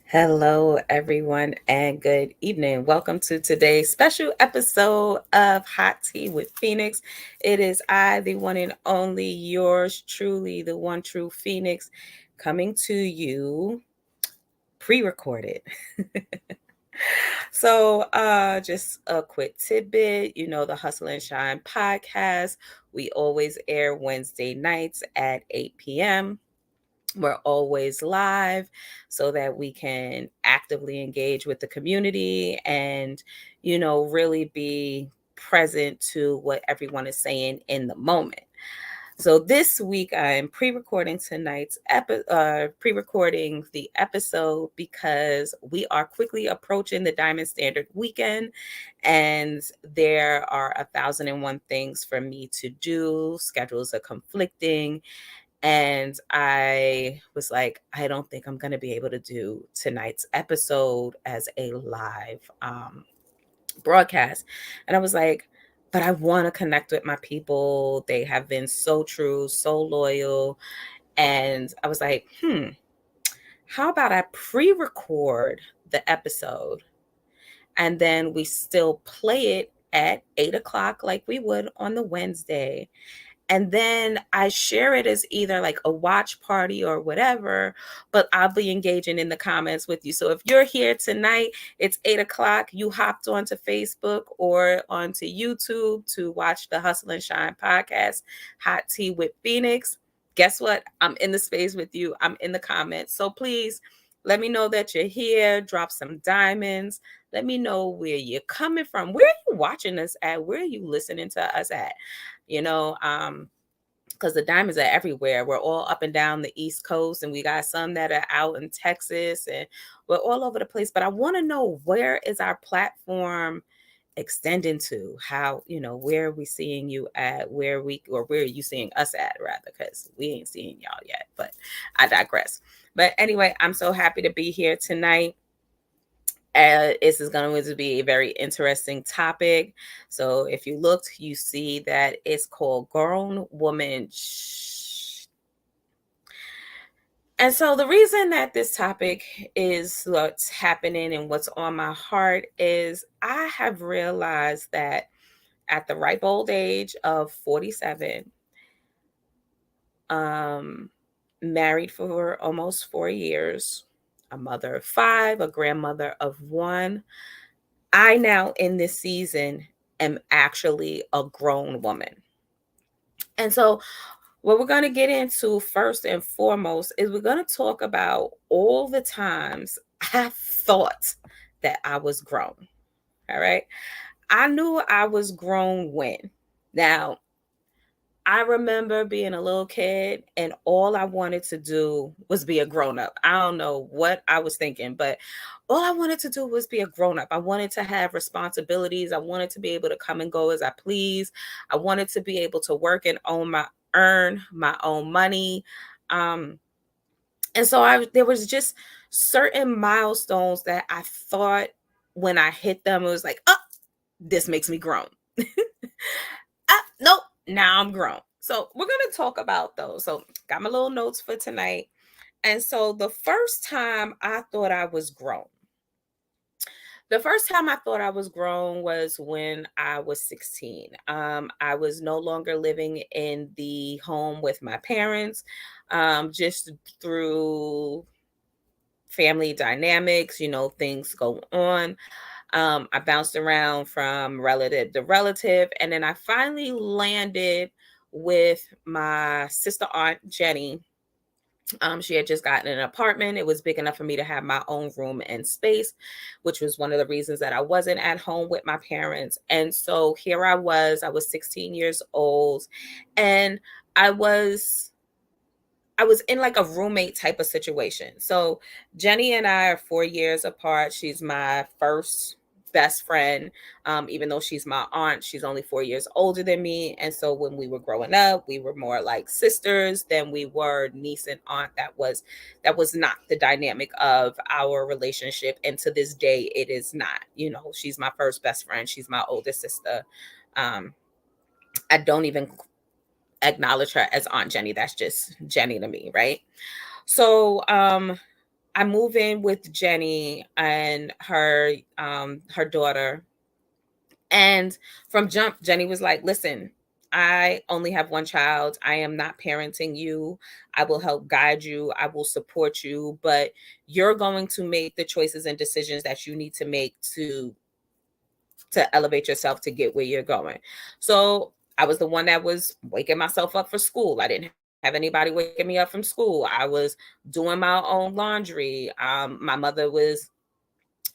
Hello, everyone, and good evening. Welcome to today's special episode of Hot Tea with Phoenix. It is I, the one and only, yours truly, the one true Phoenix, coming to you pre recorded. Just a quick tidbit the Hustle and Shine podcast. We always air Wednesday nights at 8 p.m. We're always live so that we can actively engage with the community and, really be present to what everyone is saying in the moment. So this week I'm pre-recording the episode because we are quickly approaching the Diamond Standard weekend, and there are 1,001 things for me to do. Schedules are conflicting, and I was like, I don't think I'm going to be able to do tonight's episode as a live broadcast. And I was like, but I want to connect with my people. They have been so true, so loyal. And I was like, how about I pre record the episode and then we still play it at 8 o'clock like we would on the Wednesday, and then I share it as either like a watch party or whatever, but I'll be engaging in the comments with you. So if you're here tonight, it's 8 o'clock, you hopped onto Facebook or onto YouTube to watch the Hustle and Shine podcast, Hot Tea with Phoenix. Guess what? I'm in the space with you. I'm in the comments. So please let me know that you're here. Drop some diamonds. Let me know where you're coming from. Where are you watching us at? Where are you listening to us at? Because the diamonds are everywhere. We're all up and down the East Coast, and we got some that are out in Texas, and we're all over the place. But I want to know, where is our platform extending to? How, where are we seeing you at? Where are you seeing us at, rather? Because we ain't seeing y'all yet. But I digress. But anyway, I'm so happy to be here tonight. This is going to be a very interesting topic. So if you looked, you see that it's called Grown Woman Shi. And so the reason that this topic is what's happening and what's on my heart is I have realized that at the ripe old age of 47, married for almost 4 years, a mother of five, a grandmother of one, I now in this season am actually a grown woman. And so what we're going to get into first and foremost is we're going to talk about all the times I thought that I was grown. All right. I knew I was grown when. Now, I remember being a little kid and all I wanted to do was be a grown up. I don't know what I was thinking, but all I wanted to do was be a grown up. I wanted to have responsibilities. I wanted to be able to come and go as I please. I wanted to be able to work and earn my own money. Um, and so there was just certain milestones that I thought when I hit them, it was like, oh, this makes me grown. Nope, now I'm grown. So we're going to talk about those. So got my little notes for tonight. And so the first time I thought I was grown, was when I was 16. I was no longer living in the home with my parents, just through family dynamics, things go on. I bounced around from relative to relative, and then I finally landed with my sister aunt Jenny. She had just gotten an apartment. It was big enough for me to have my own room and space, which was one of the reasons that I wasn't at home with my parents. And so here I was 16 years old, and I was in like a roommate type of situation. So Jenny and I are 4 years apart. She's my first best friend. Even though she's my aunt, she's only 4 years older than me. And so when we were growing up, we were more like sisters than we were niece and aunt. That was not the dynamic of our relationship. And to this day, it is not. She's my first best friend. She's my oldest sister. I don't even acknowledge her as Aunt Jenny. That's just Jenny to me, right? So I move in with Jenny and her daughter. And from jump, Jenny was like, listen, I only have one child. I am not parenting you. I will help guide you. I will support you, but you're going to make the choices and decisions that you need to make to elevate yourself to get where you're going. So I was the one that was waking myself up for school. I didn't have anybody waking me up from school. I was doing my own laundry. My mother was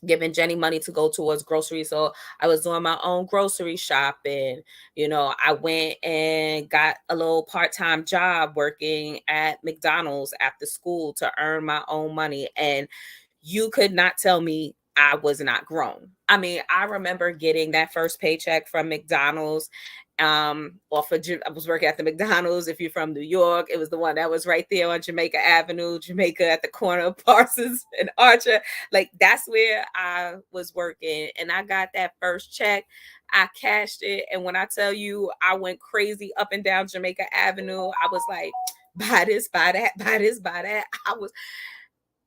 giving Jenny money to go towards groceries. So I was doing my own grocery shopping. I went and got a little part-time job working at McDonald's after school to earn my own money. And you could not tell me I was not grown. I mean, I remember getting that first paycheck from McDonald's. I was working at the McDonald's. If you're from New York, it was the one that was right there on Jamaica Avenue, Jamaica at the corner of Parsons and Archer. Like that's where I was working. And I got that first check. I cashed it. And when I tell you I went crazy up and down Jamaica Avenue, I was like, buy this, buy that, buy this, buy that.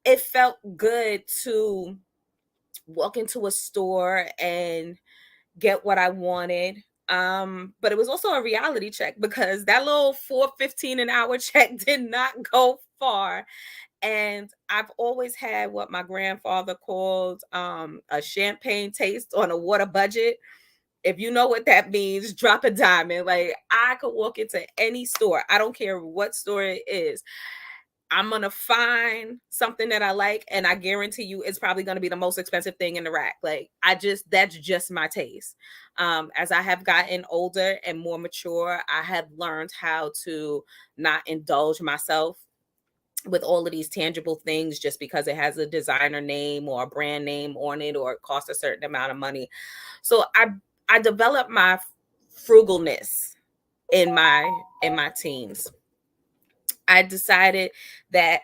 It felt good to walk into a store and get what I wanted. But it was also a reality check because that little $4.15 an hour check did not go far. And I've always had what my grandfather called a champagne taste on a water budget. If you know what that means, drop a diamond. Like I could walk into any store. I don't care what store it is. I'm going to find something that I like, and I guarantee you it's probably going to be the most expensive thing in the rack. Like that's just my taste. As I have gotten older and more mature, I have learned how to not indulge myself with all of these tangible things just because it has a designer name or a brand name on it or it costs a certain amount of money. So I developed my frugalness in my teens. I decided that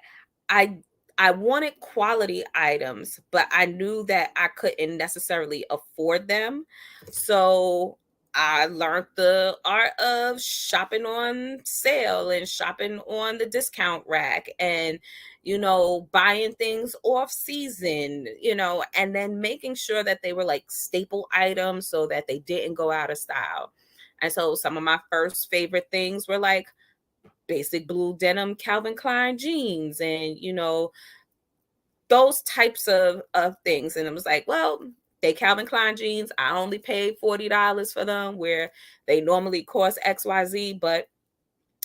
I I wanted quality items, but I knew that I couldn't necessarily afford them. So I learned the art of shopping on sale and shopping on the discount rack and buying things off season, and then making sure that they were like staple items so that they didn't go out of style. And so some of my first favorite things were like basic blue denim Calvin Klein jeans and those types of things. And it was like, well, they Calvin Klein jeans, I only paid $40 for them where they normally cost XYZ, but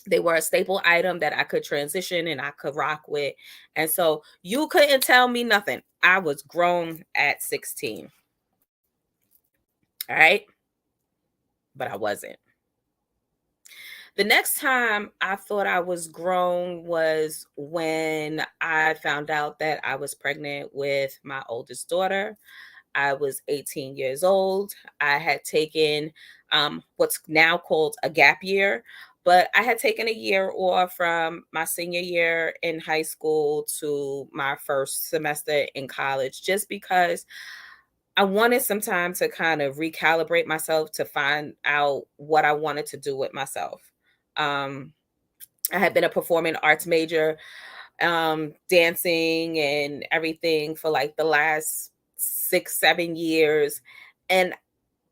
they were a staple item that I could transition and I could rock with. And so you couldn't tell me nothing. I was grown at 16. All right. But I wasn't. The next time I thought I was grown was when I found out that I was pregnant with my oldest daughter. I was 18 years old. I had taken what's now called a gap year, but I had taken a year off from my senior year in high school to my first semester in college just because I wanted some time to kind of recalibrate myself to find out what I wanted to do with myself. Um, I had been a performing arts major, dancing and everything for like the last 6, 7 years. And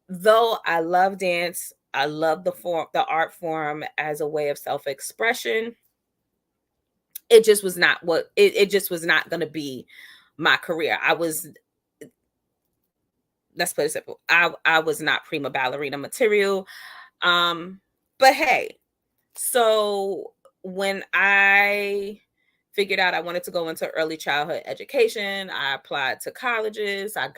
though I love dance, I love the art form as a way of self-expression. It just was not it just was not going to be my career. Let's put it simple. I was not prima ballerina material. But hey, so when I figured out I wanted to go into early childhood education, I applied to colleges. Um,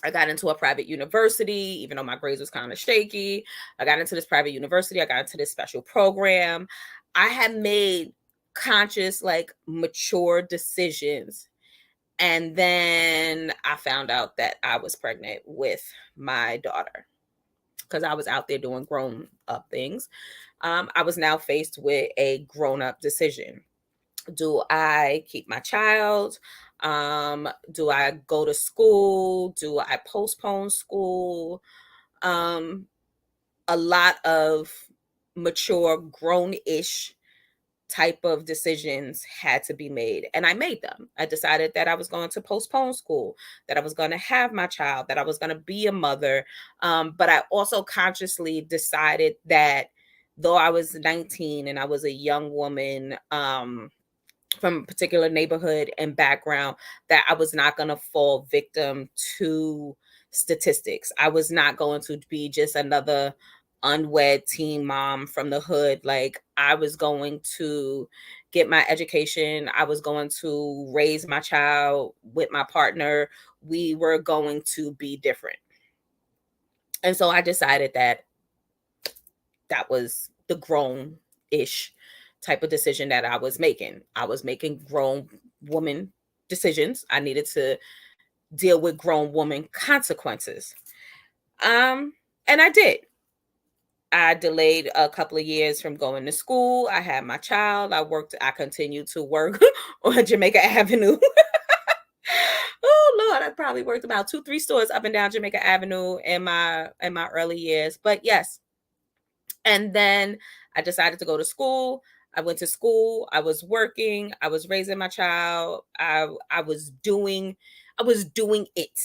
I got into a private university, even though my grades was kind of shaky. I got into this private university. I got into this special program. I had made conscious, like mature decisions. And then I found out that I was pregnant with my daughter because I was out there doing grown up things. I was now faced with a grown up decision. Do I keep my child? Do I go to school? Do I postpone school? A lot of mature, grown ish type of decisions had to be made, and I made them. I decided that I was going to postpone school, that I was going to have my child, that I was going to be a mother. But I also consciously decided that though I was 19 and I was a young woman, from a particular neighborhood and background, that I was not going to fall victim to statistics. I was not going to be just another unwed teen mom from the hood. Like, I was going to get my education. I was going to raise my child with my partner. We were going to be different. And so I decided that that was the grown ish type of decision that I was making. I was making grown woman decisions. I needed to deal with grown woman consequences. And I did. I delayed a couple of years from going to school. I had my child. I continued to work on Jamaica Avenue. Oh Lord, I probably worked about 2, 3 stores up and down Jamaica Avenue in my early years. But yes, and then I decided to go to school. I went to school. I was working. I was raising my child. I was doing it.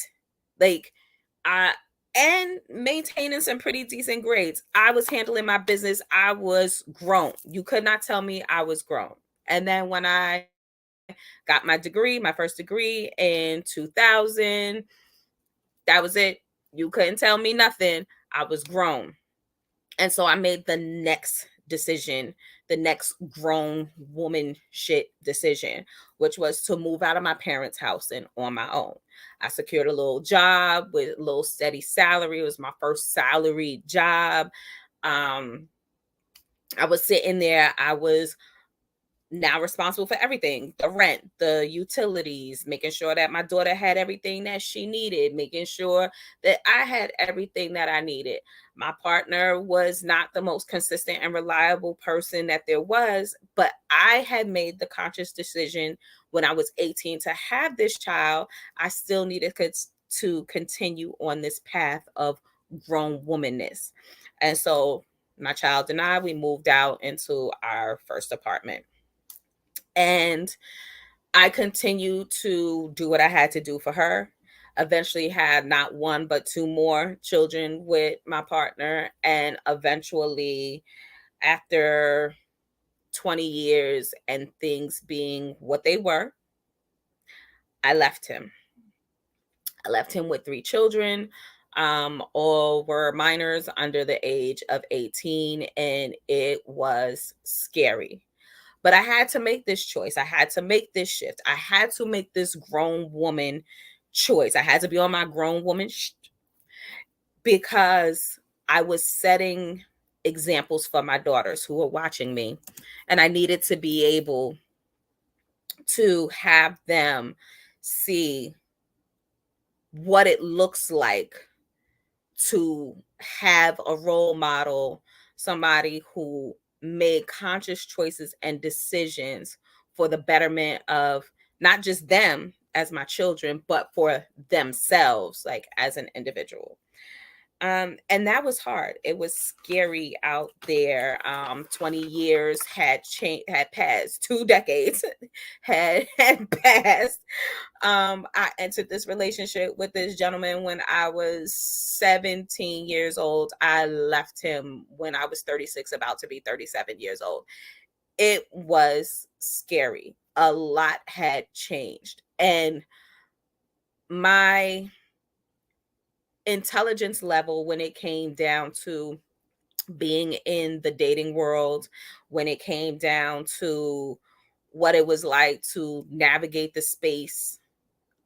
Like, I and maintaining some pretty decent grades. I was handling my business. I was grown. You could not tell me I was grown. And then when I got my degree, my first degree in 2000, that was it. You couldn't tell me nothing. I was grown. And so I made the next decision, the next grown woman shit decision, which was to move out of my parents' house and on my own. I secured a little job with a little steady salary. It was my first salary job. Um, I was sitting there. I was now responsible for everything: the rent, the utilities, making sure that my daughter had everything that she needed, making sure that I had everything that I needed. My partner was not the most consistent and reliable person that there was, but I had made the conscious decision when I was 18 to have this child. I still needed to continue on this path of grown womanness. And so my child and I, we moved out into our first apartment. And I continued to do what I had to do for her. Eventually had not one but two more children with my partner. And eventually, after 20 years and things being what they were, I left him. I left him with 3 children. All were minors under the age of 18, and it was scary. But I had to make this choice. I had to make this shift. I had to make this grown woman choice. I had to be on my grown woman because I was setting examples for my daughters who were watching me. And I needed to be able to have them see what it looks like to have a role model, somebody who made conscious choices and decisions for the betterment of not just them as my children, but for themselves, like as an individual. And that was hard. It was scary out there. 20 years had passed, 2 decades had passed. I entered this relationship with this gentleman when I was 17 years old. I left him when I was 36, about to be 37 years old. It was scary. A lot had changed. And my intelligence level, when it came down to being in the dating world, when it came down to what it was like to navigate the space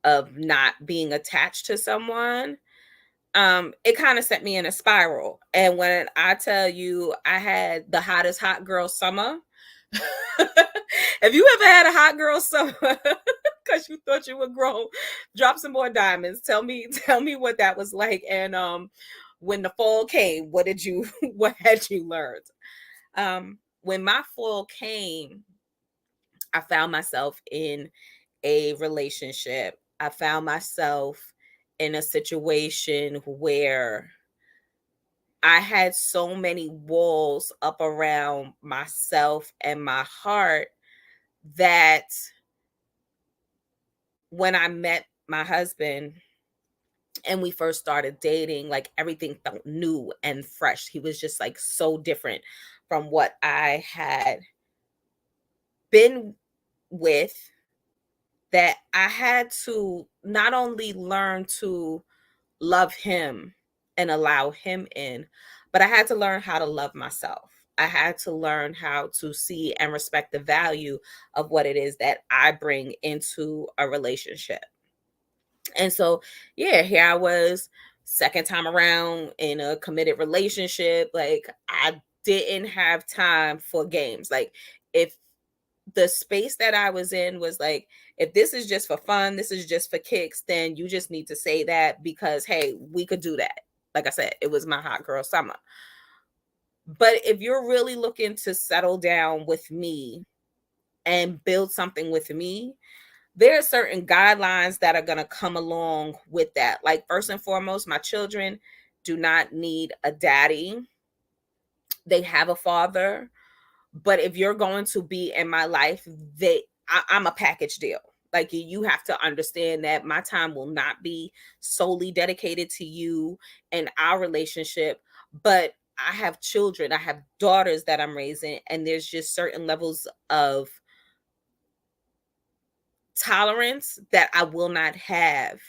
of not being attached to someone, it kind of set me in a spiral. And when I tell you I had the hottest hot girl summer, if you ever had a hot girl summer because you thought you were grown, drop some more diamonds. Tell me what that was like. And when the fall came, what had you learned? When my fall came, I found myself in a relationship. I found myself in a situation where I had so many walls up around myself and my heart that when I met my husband and we first started dating, like everything felt new and fresh. He was just like so different from what I had been with, that I had to not only learn to love him and allow him in, but I had to learn how to love myself. I had to learn how to see and respect the value of what it is that I bring into a relationship. And so, yeah, here I was, second time around in a committed relationship. Like, I didn't have time for games. Like, if the space that I was in was like, if this is just for fun, this is just for kicks, then you just need to say that because, hey, we could do that. Like I said, it was my hot girl summer. But if you're really looking to settle down with me and build something with me, there are certain guidelines that are going to come along with that. Like, first and foremost, my children do not need a daddy, they have a father. But if you're going to be in my life, I'm a package deal. Like, you have to understand that my time will not be solely dedicated to you and our relationship, but I have children, I have daughters that I'm raising, and there's just certain levels of tolerance that I will not have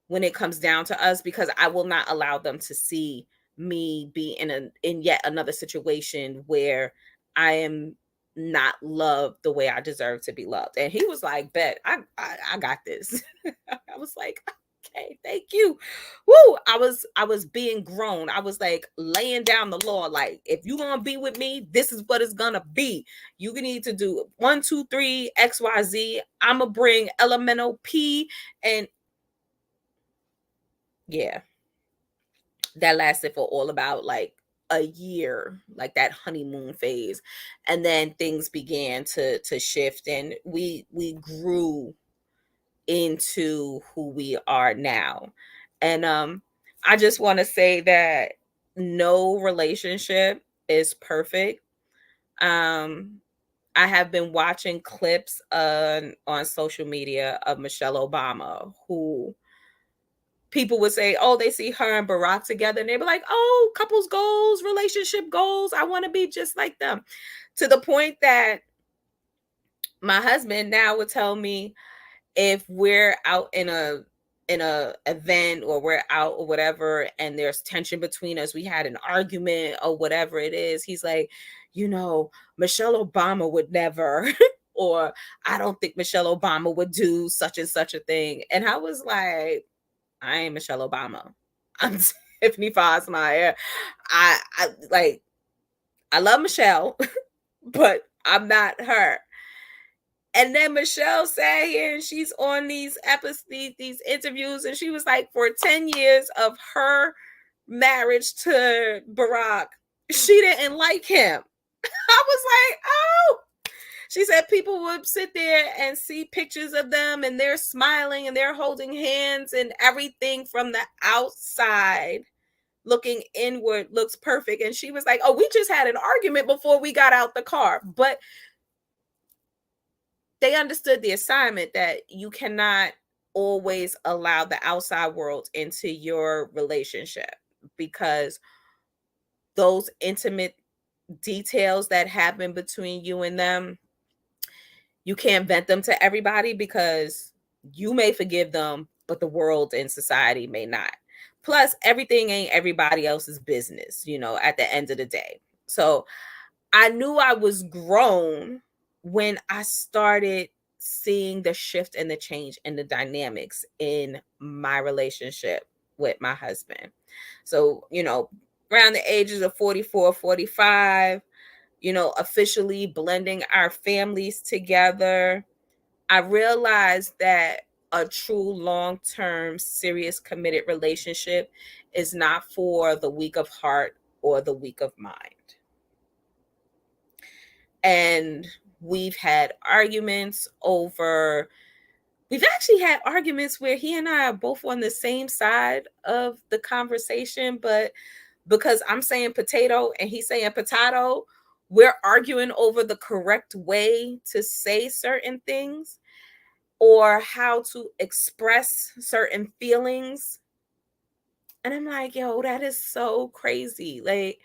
when it comes down to us, because I will not allow them to see me be in yet another situation where I am not loved the way I deserve to be loved. And he was like, "Bet I got this." I was like, "Okay, thank you." Woo! I was being grown. I was like laying down the law. Like, if you're gonna be with me, this is what it's gonna be. You need to do 1, 2, 3, XYZ. I'ma bring elemental P, and yeah, that lasted for all about like a year, like that honeymoon phase. And then things began to shift, and we grew into who we are now. And I just want to say that no relationship is perfect. um I have been watching clips on social media of Michelle Obama, who people would say, oh, they see her and Barack together, and they be like, oh, couples goals, relationship goals. I want to be just like them. To the point that my husband now would tell me, if we're out in a event, or we're out or whatever, and there's tension between us, we had an argument or whatever it is, he's like, Michelle Obama would never or I don't think Michelle Obama would do such and such a thing. And I was like, I ain't Michelle Obama. I'm Tiffany Fosmeyer. I like, I love Michelle, but I'm not her. And then Michelle sat here and she's on these episodes, these interviews, and she was like, for 10 years of her marriage to Barack, she didn't like him. I was like, oh. She said people would sit there and see pictures of them and they're smiling and they're holding hands, and everything from the outside looking inward looks perfect. And she was like, oh, we just had an argument before we got out the car. But they understood the assignment, that you cannot always allow the outside world into your relationship, because those intimate details that happen between you and them, you can't vent them to everybody, because you may forgive them, but the world and society may not. Plus, everything ain't everybody else's business, at the end of the day. So I knew I was grown when I started seeing the shift and the change and the dynamics in my relationship with my husband. So, around the ages of 44, 45, officially blending our families together, I realized that a true long term, serious, committed relationship is not for the weak of heart or the weak of mind. And we've actually had arguments where he and I are both on the same side of the conversation, but because I'm saying potato and he's saying potato, we're arguing over the correct way to say certain things or how to express certain feelings. And I'm like, yo, that is so crazy. Like,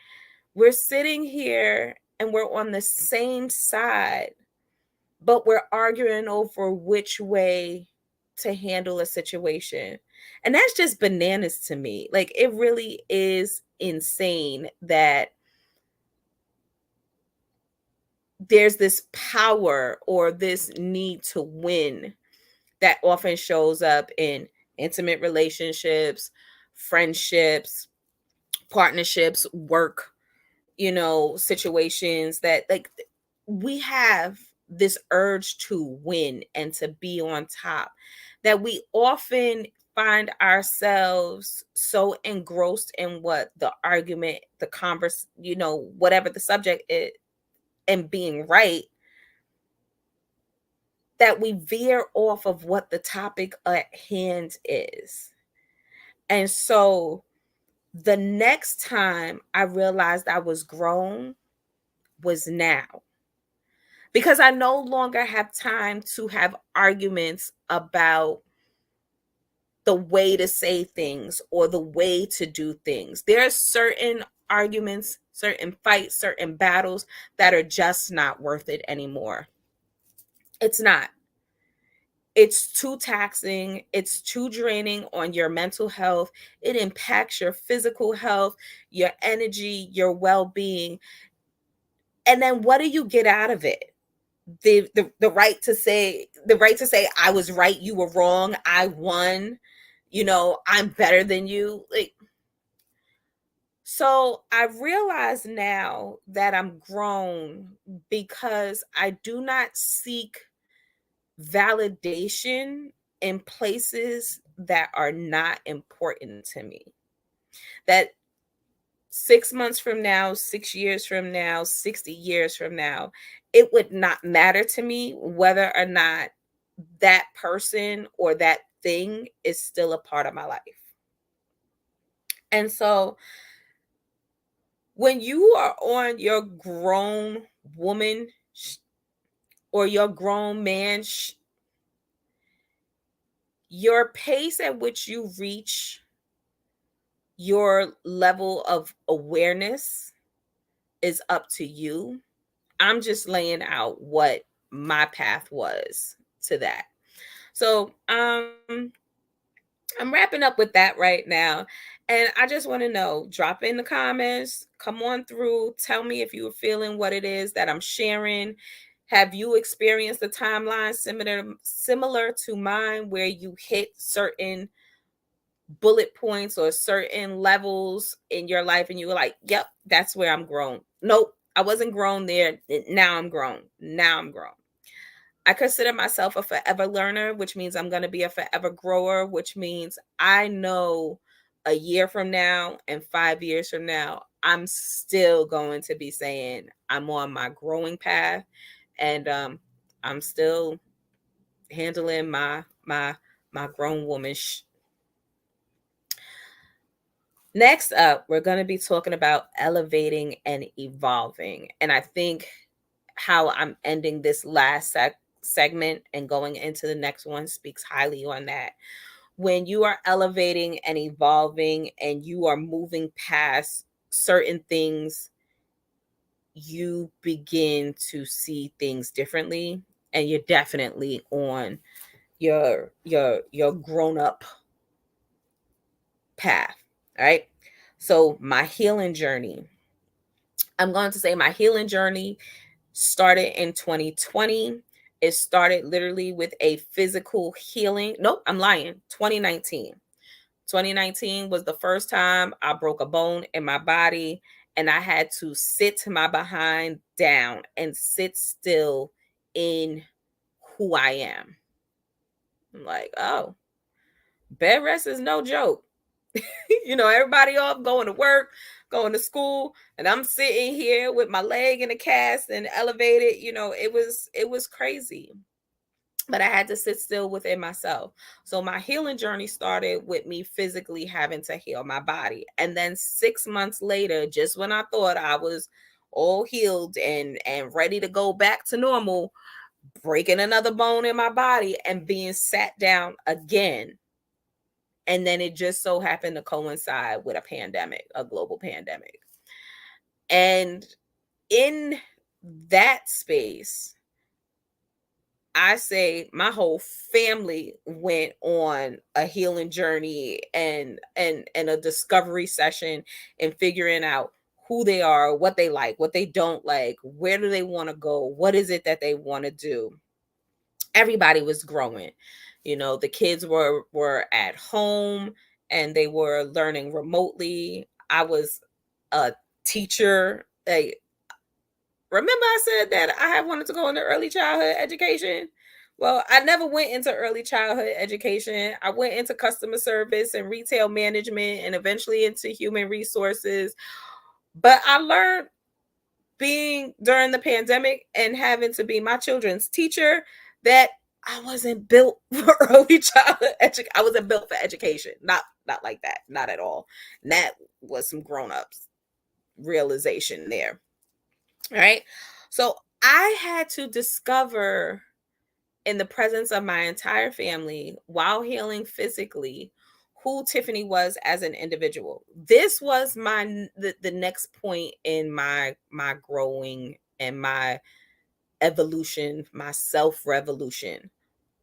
we're sitting here and we're on the same side, but we're arguing over which way to handle a situation. And that's just bananas to me. Like, it really is insane that there's this power or this need to win that often shows up in intimate relationships, friendships, partnerships, work, situations, that like we have this urge to win and to be on top, that we often find ourselves so engrossed in what the argument, the converse, whatever the subject is, and being right, that we veer off of what the topic at hand is. And so the next time I realized I was grown was now, because I no longer have time to have arguments about the way to say things or the way to do things. There are certain arguments, certain fights, certain battles that are just not worth it anymore. It's not. It's too taxing. It's too draining on your mental health. It impacts your physical health, your energy, your well being. And then what do you get out of it? The right to say I was right, you were wrong, I won, I'm better than you. Like, so I realize now that I'm grown because I do not seek validation in places that are not important to me. That 6 months from now, 6 years from now, 60 years from now, it would not matter to me whether or not that person or that thing is still a part of my life. And so when you are on your grown woman or your grown man, your pace at which you reach your level of awareness is up to you. I'm just laying out what my path was to that. So I'm wrapping up with that right now. And I just want to know, drop in the comments, come on through, tell me if you're feeling what it is that I'm sharing. Have you experienced a timeline similar to mine where you hit certain bullet points or certain levels in your life and you were like, yep, that's where I'm grown? Nope, I wasn't grown there. Now I'm grown. Now I'm grown. I consider myself a forever learner, which means I'm going to be a forever grower, which means I know a year from now and 5 years from now, I'm still going to be saying I'm on my growing path, and I'm still handling my grown woman. Next up, we're going to be talking about elevating and evolving. And I think how I'm ending this last segment and going into the next one speaks highly on that. When you are elevating and evolving and you are moving past certain things, you begin to see things differently, and you're definitely on your grown up path. All right. So my healing journey, I'm going to say my healing journey started in 2020. It started literally with a physical healing. Nope, I'm lying. 2019. 2019 was the first time I broke a bone in my body, and I had to sit my behind down and sit still in who I am. I'm like, oh, bed rest is no joke. Everybody off going to work, going to school, and I'm sitting here with my leg in a cast and elevated. It was crazy. but I had to sit still within myself. So my healing journey started with me physically having to heal my body. And then 6 months later, just when I thought I was all healed and ready to go back to normal, breaking another bone in my body and being sat down again. And then it just so happened to coincide with a pandemic, a global pandemic. And in that space, I say my whole family went on a healing journey and a discovery session and figuring out who they are, what they like, what they don't like, where do they want to go, what is it that they want to do. Everybody was growing. You know, the kids were at home and they were learning remotely. I was a teacher. Remember I said that I had wanted to go into early childhood education? Well, I never went into early childhood education. I went into customer service and retail management and eventually into human resources. But I learned being during the pandemic and having to be my children's teacher that I wasn't built for early childhood education. I wasn't built for education. Not like that. Not at all. And that was some grown-ups realization there. Right. So I had to discover in the presence of my entire family while healing physically who Tiffany was as an individual. This was the next point in my growing and my evolution, my self revolution.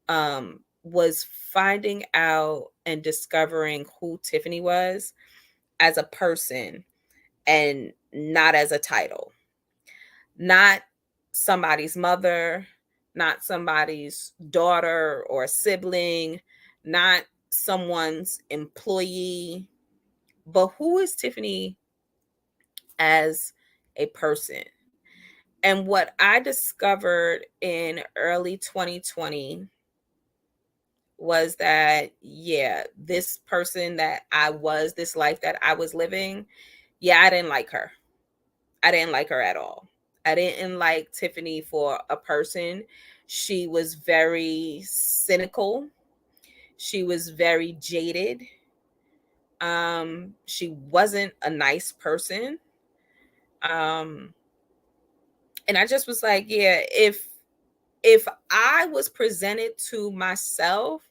Was finding out and discovering who Tiffany was as a person and not as a title, not somebody's mother, not somebody's daughter or sibling, not someone's employee, but who is Tiffany as a person? And what I discovered in early 2020 was that, yeah, this person that I was, this life that I was living, yeah, I didn't like her. I didn't like her at all. I didn't like Tiffany for a person. She was very cynical. She was very jaded. She wasn't a nice person. Um, and I just was like, yeah, if I was presented to myself,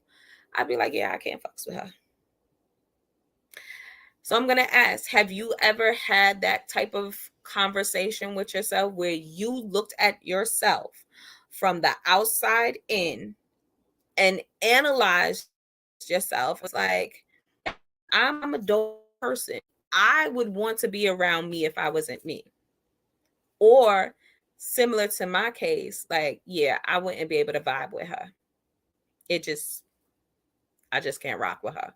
I'd be like, yeah, I can't fucks with her. So I'm going to ask, have you ever had that type of conversation with yourself where you looked at yourself from the outside in and analyzed yourself? It's like, I'm a dope person. I would want to be around me if I wasn't me. Or similar to my case, like, yeah, I wouldn't be able to vibe with her. It just, I just can't rock with her.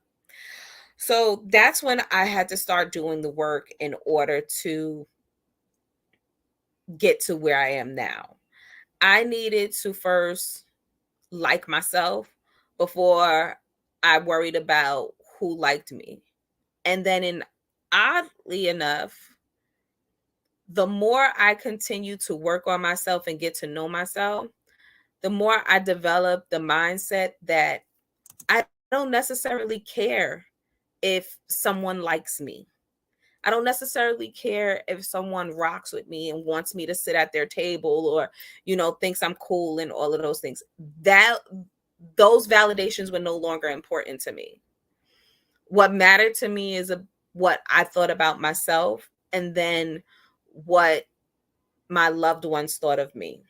So that's when I had to start doing the work in order to get to where I am now. I needed to first like myself before I worried about who liked me. And then oddly enough, the more I continue to work on myself and get to know myself, the more I develop the mindset that I don't necessarily care if someone likes me. I don't necessarily care if someone rocks with me and wants me to sit at their table or, thinks I'm cool and all of those things. That those validations were no longer important to me. What mattered to me is what I thought about myself and then what my loved ones thought of me.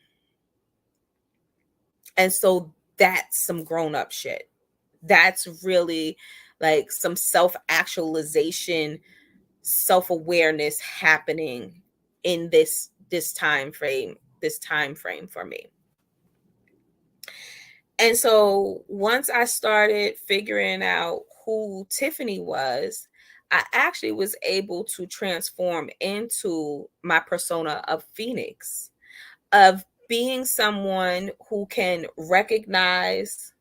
And so that's some grown up shit. That's really like some self actualization, self-awareness happening in this time frame for me. And so once I started figuring out who Tiffany was, I actually was able to transform into my persona of Fionix, of being someone who can recognize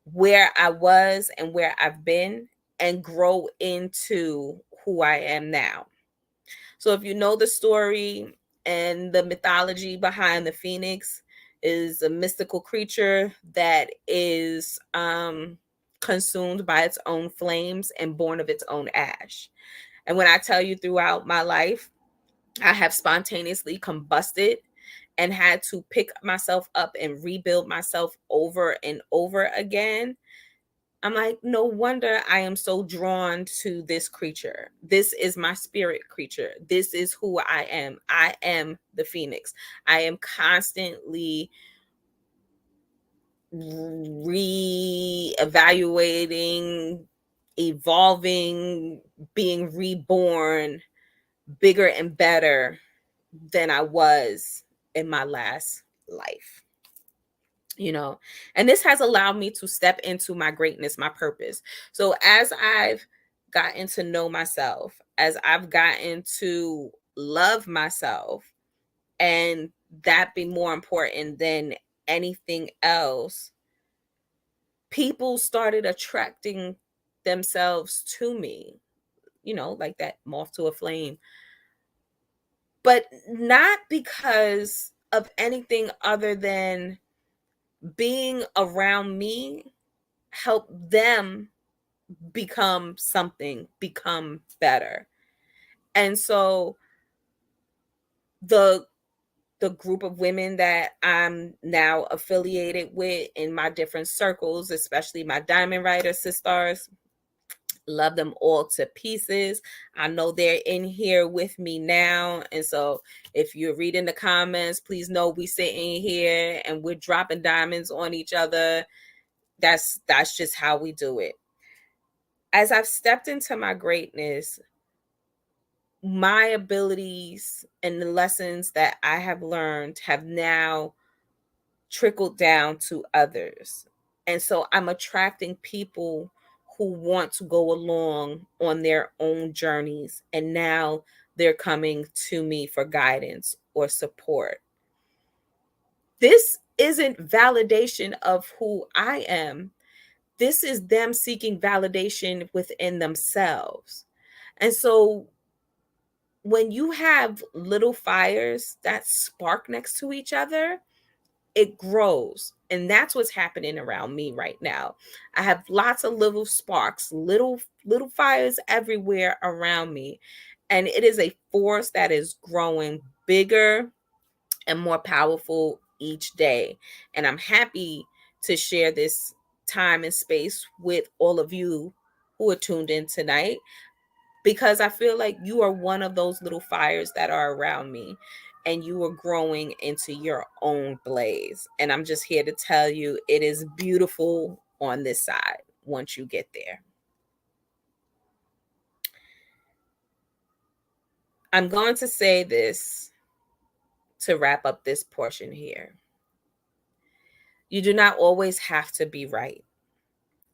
where I was and where I've been and grow into who I am now. So if you know the story and the mythology behind the Phoenix, is a mystical creature that is consumed by its own flames and born of its own ash. And when I tell you, throughout my life, I have spontaneously combusted and had to pick myself up and rebuild myself over and over again. I'm like, no wonder I am so drawn to this creature. This is my spirit creature. This is who I am. I am the Phoenix. I am constantly re-evaluating, evolving, being reborn, bigger and better than I was in my last life. And this has allowed me to step into my greatness, my purpose. So as I've gotten to know myself, as I've gotten to love myself, and that be more important than anything else, people started attracting themselves to me, like that moth to a flame, but not because of anything other than being around me help them become something, become better. And so the group of women that I'm now affiliated with in my different circles, especially my Diamond Writer sisters, love them all to pieces. I know they're in here with me now. And so if you're reading the comments, please know we sitting here and we're dropping diamonds on each other. That's just how we do it. As I've stepped into my greatness, my abilities and the lessons that I have learned have now trickled down to others. And so I'm attracting people who want to go along on their own journeys. And now they're coming to me for guidance or support. This isn't validation of who I am. This is them seeking validation within themselves. And so when you have little fires that spark next to each other, it grows. And that's what's happening around me right now. I have lots of little sparks, little fires everywhere around me. And it is a force that is growing bigger and more powerful each day. And I'm happy to share this time and space with all of you who are tuned in tonight, because I feel like you are one of those little fires that are around me, and you are growing into your own blaze. And I'm just here to tell you, it is beautiful on this side once you get there. I'm going to say this to wrap up this portion here. You do not always have to be right.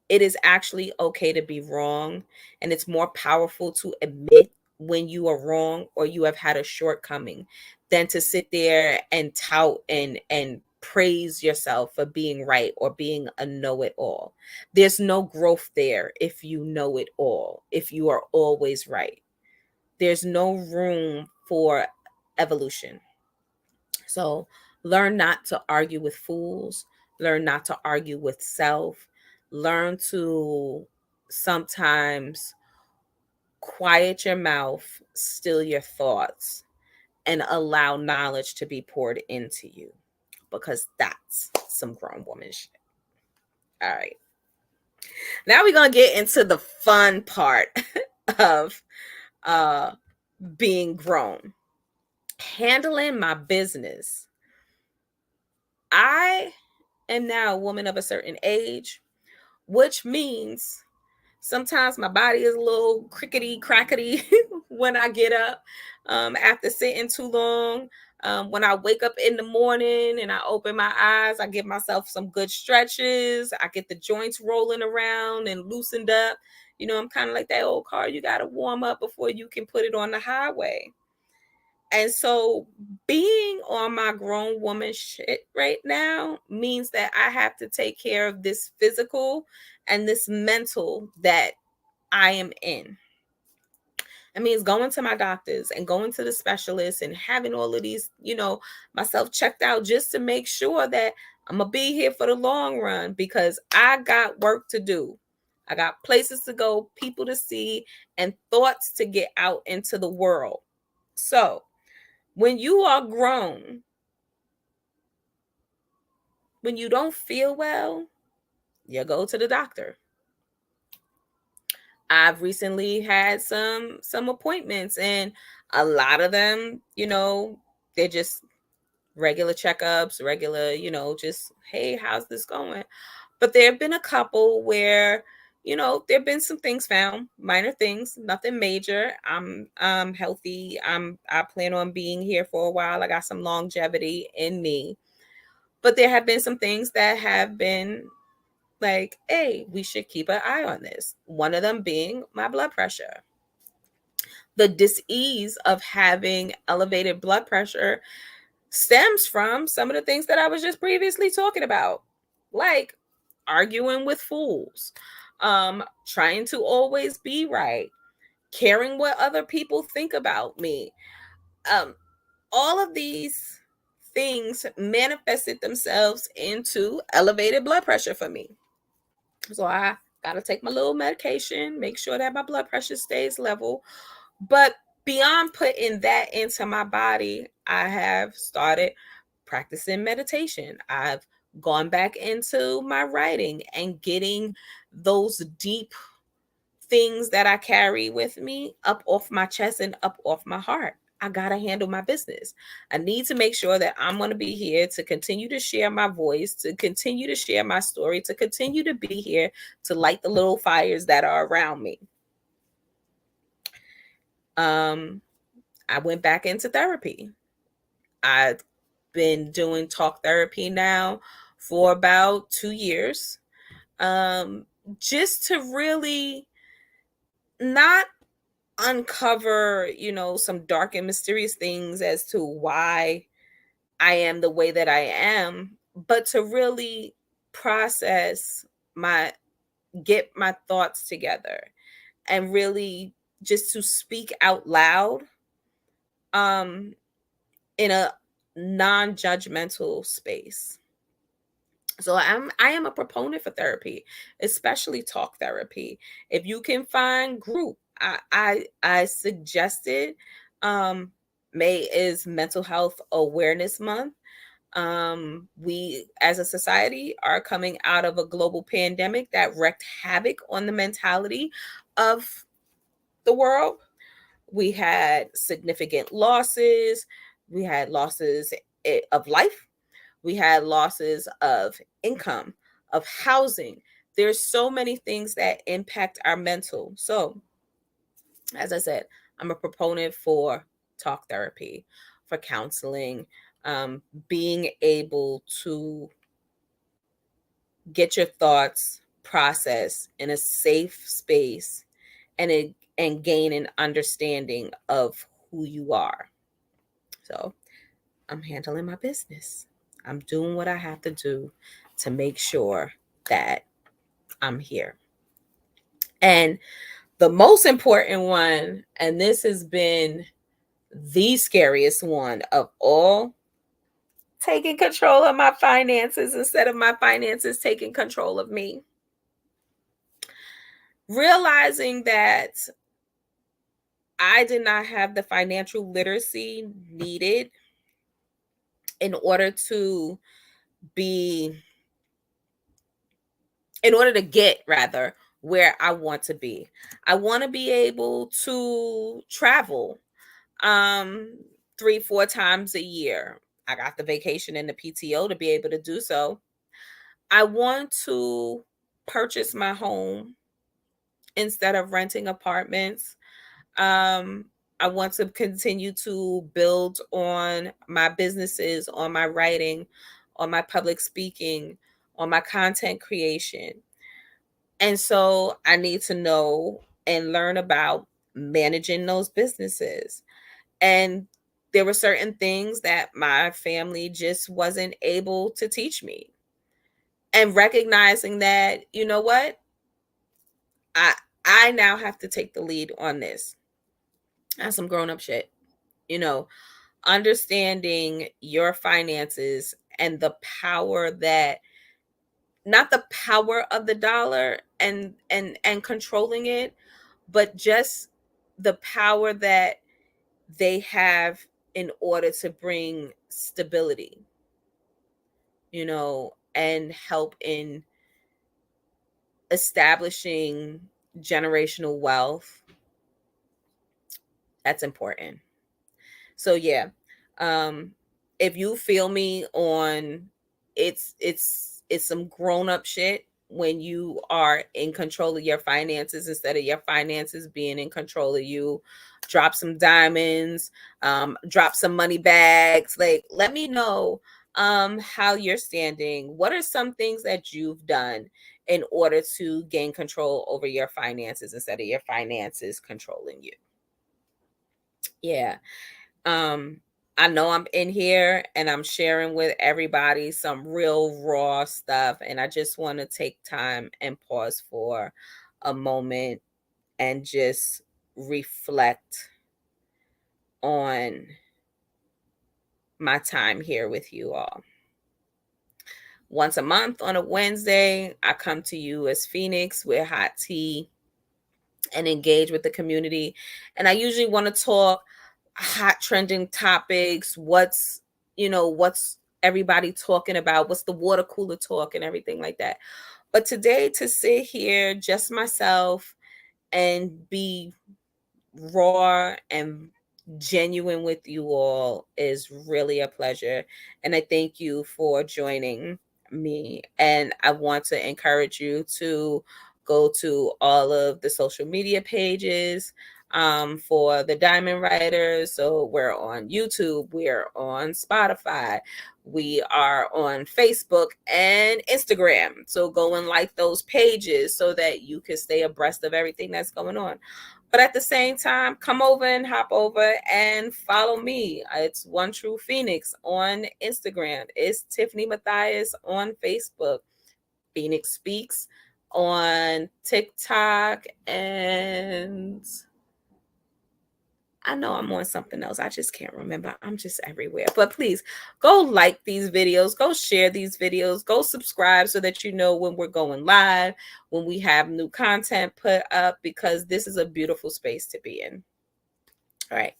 It is actually okay to be wrong, and it's more powerful to admit when you are wrong or you have had a shortcoming than to sit there and tout and praise yourself for being right or being a know-it-all. There's no growth there if you know it all, if you are always right. There's no room for evolution. So learn not to argue with fools, learn not to argue with self, learn to sometimes quiet your mouth, still your thoughts, and allow knowledge to be poured into you, because that's some grown woman shit. All right. Now we're going to get into the fun part of being grown. Handling my business. I am now a woman of a certain age, which means sometimes my body is a little crickety crackety when I get up after sitting too long. When I wake up in the morning and I open my eyes, I give myself some good stretches. I get the joints rolling around and loosened up. I'm kind of like that old car. You got to warm up before you can put it on the highway. And so being on my grown woman shit right now means that I have to take care of this physical and this mental that I am in. It means going to my doctors and going to the specialists and having all of these, myself checked out just to make sure that I'm going to be here for the long run because I got work to do. I got places to go, people to see, and thoughts to get out into the world. So when you are grown, when you don't feel well, you go to the doctor. I've recently had some appointments, and a lot of them, they're just regular checkups, regular, just, hey, how's this going? But there have been a couple where, there have been some things found, minor things, nothing major. I'm healthy. I plan on being here for a while. I got some longevity in me. But there have been some things that have been like, hey, we should keep an eye on this. One of them being my blood pressure. The dis-ease of having elevated blood pressure stems from some of the things that I was just previously talking about, like arguing with fools, trying to always be right, caring what other people think about me. Um, all of these things manifested themselves into elevated blood pressure for me. So I got to take my little medication, make sure that my blood pressure stays level. But beyond putting that into my body, I have started practicing meditation. I've gone back into my writing and getting those deep things that I carry with me up off my chest and up off my heart. I got to handle my business. I need to make sure that I'm going to be here to continue to share my voice, to continue to share my story, to continue to be here to light the little fires that are around me. I went back into therapy. I've been doing talk therapy now for about 2 years. Just to really not uncover, some dark and mysterious things as to why I am the way that I am, but to really process my get my thoughts together and really just to speak out loud um in a non-judgmental space. So I am a proponent for therapy, especially talk therapy. If you can find group, I suggested May is Mental Health Awareness Month. We as a society are coming out of a global pandemic that wreaked havoc on the mentality of the world. We had significant losses. We had losses of life. We had losses of income, of housing. There's so many things that impact our mental. So, as I said, I'm a proponent for talk therapy, for counseling, being able to get your thoughts processed in a safe space and gain an understanding of who you are. So, I'm handling my business. I'm doing what I have to do to make sure that I'm here. And the most important one, and this has been the scariest one of all, taking control of my finances instead of my finances taking control of me. Realizing that I did not have the financial literacy needed in order to be in order to get rather where I want to be. I want to be able to travel 3-4 times a year. I got the vacation and the PTO to be able to do so. I want to purchase my home instead of renting apartments. Um I want to continue to build on my businesses, on my writing, on my public speaking, on my content creation. And so I need to know and learn about managing those businesses. And there were certain things that my family just wasn't able to teach me. And recognizing that, you know what? I I now have to take the lead on this. That's some grown up shit. You know, understanding your finances and the power that, not the power of the dollar and controlling it, but just the power that they have in order to bring stability, and help in establishing generational wealth. That's important. So yeah, um, if you feel me on, it's some grown up shit when you are in control of your finances instead of your finances being in control of you. Drop some diamonds, drop some money bags. Like, let me know how you're standing. What are some things that you've done in order to gain control over your finances instead of your finances controlling you? Yeah. um, I know I'm in here and I'm sharing with everybody some real raw stuff. And I just want to take time and pause for a moment and just reflect on my time here with you all. Once a month on a Wednesday, I come to you as Phoenix with hot tea and engage with the community. And I usually want to talk hot trending topics, what's everybody talking about, what's the water cooler talk and everything like that. But today, to sit here just myself and be raw and genuine with you all is really a pleasure. And I thank you for joining me. And I want to encourage you to go to all of the social media pages for the Diamond Writers. So we're on YouTube, we're on Spotify, we are on Facebook and Instagram. So go and like those pages so that you can stay abreast of everything that's going on. But at the same time, come over and hop over and follow me. It's One True Phoenix on Instagram. It's Tiffany Matthias on Facebook. Phoenix Speaks on TikTok. And I know I'm on something else. I just can't remember. I'm just everywhere. But please go like these videos, go share these videos, go subscribe so that you know when we're going live, when we have new content put up, because this is a beautiful space to be in. All right.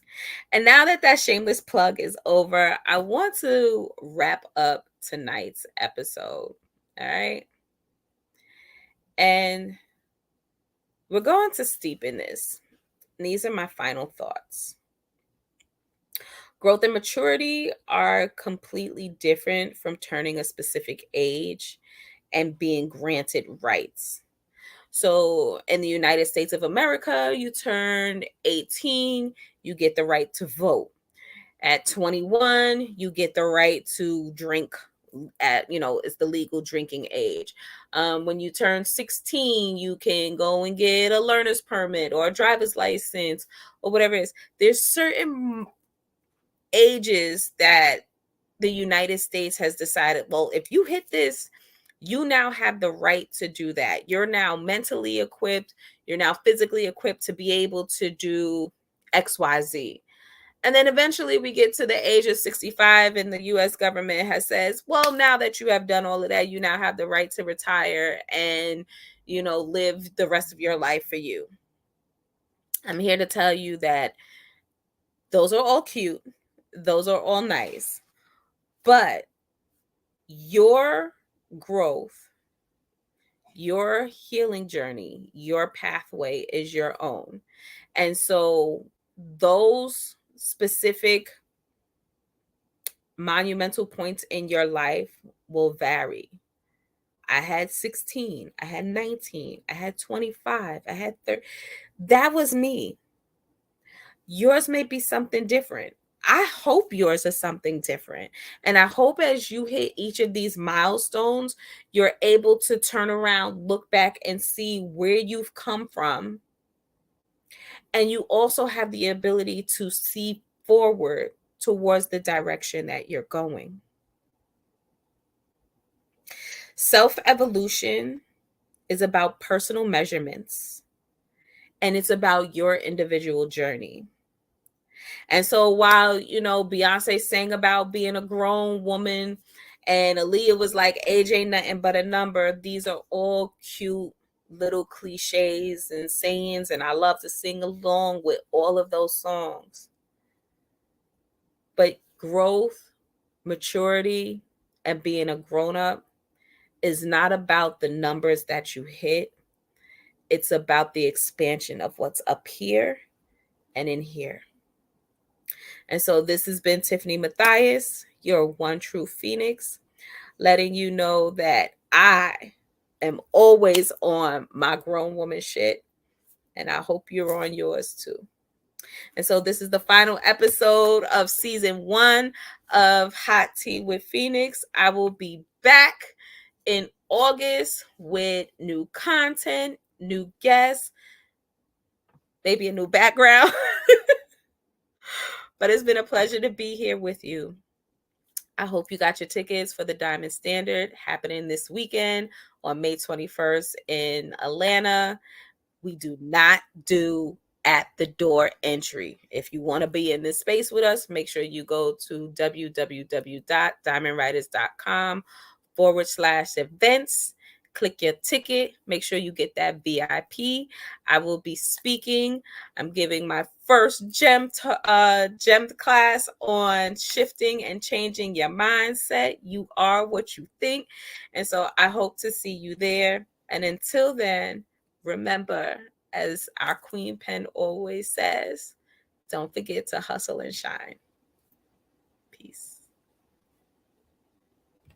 And now that that shameless plug is over, I want to wrap up tonight's episode. All right. And we're going to steep in this. And these are my final thoughts. Growth and maturity are completely different from turning a specific age and being granted rights. So, in the United States of America, you turn 18, you get the right to vote. At 21, you get the right to drink it's the legal drinking age. When you turn 16, you can go and get a learner's permit or a driver's license or whatever it is. There's certain ages that the United States has decided, well, if you hit this, you now have the right to do that. You're now mentally equipped, you're now physically equipped to be able to do XYZ. And then eventually we get to the age of 65 and the US government has says, well, now that you have done all of that, you now have the right to retire and, live the rest of your life for you. I'm here to tell you that those are all cute. Those are all nice. But your growth, your healing journey, your pathway is your own. And so those specific monumental points in your life will vary. I had 16, I had 19, I had 25, I had 30. That was me. Yours may be something different. I hope yours is something different. And I hope as you hit each of these milestones, you're able to turn around, look back, and see where you've come from. And you also have the ability to see forward towards the direction that you're going. Self evolution is about personal measurements and it's about your individual journey. And so while, Beyonce sang about being a grown woman and Aaliyah was like, age ain't nothing but a number, these are all cute little cliches and sayings. And I love to sing along with all of those songs. But growth, maturity, and being a grown up is not about the numbers that you hit. It's about the expansion of what's up here and in here. And so this has been Tiffany Matthias, your one true Phoenix, letting you know that I am always on my grown woman shit. And I hope you're on yours too. And so this is the final episode of season 1 of Hot Tea with Phoenix. I will be back in August with new content, new guests, maybe a new background. But it's been a pleasure to be here with you. I hope you got your tickets for the Diamond Standard happening this weekend on May 21st in Atlanta. We do not do at the door entry. If you want to be in this space with us, make sure you go to www.diamondwriters.com/events. Click your ticket. Make sure you get that VIP. I will be speaking. I'm giving my first gem class on shifting and changing your mindset. You are what you think. And so I hope to see you there. And until then, remember, as our Queen Pen always says, don't forget to hustle and shine. Peace.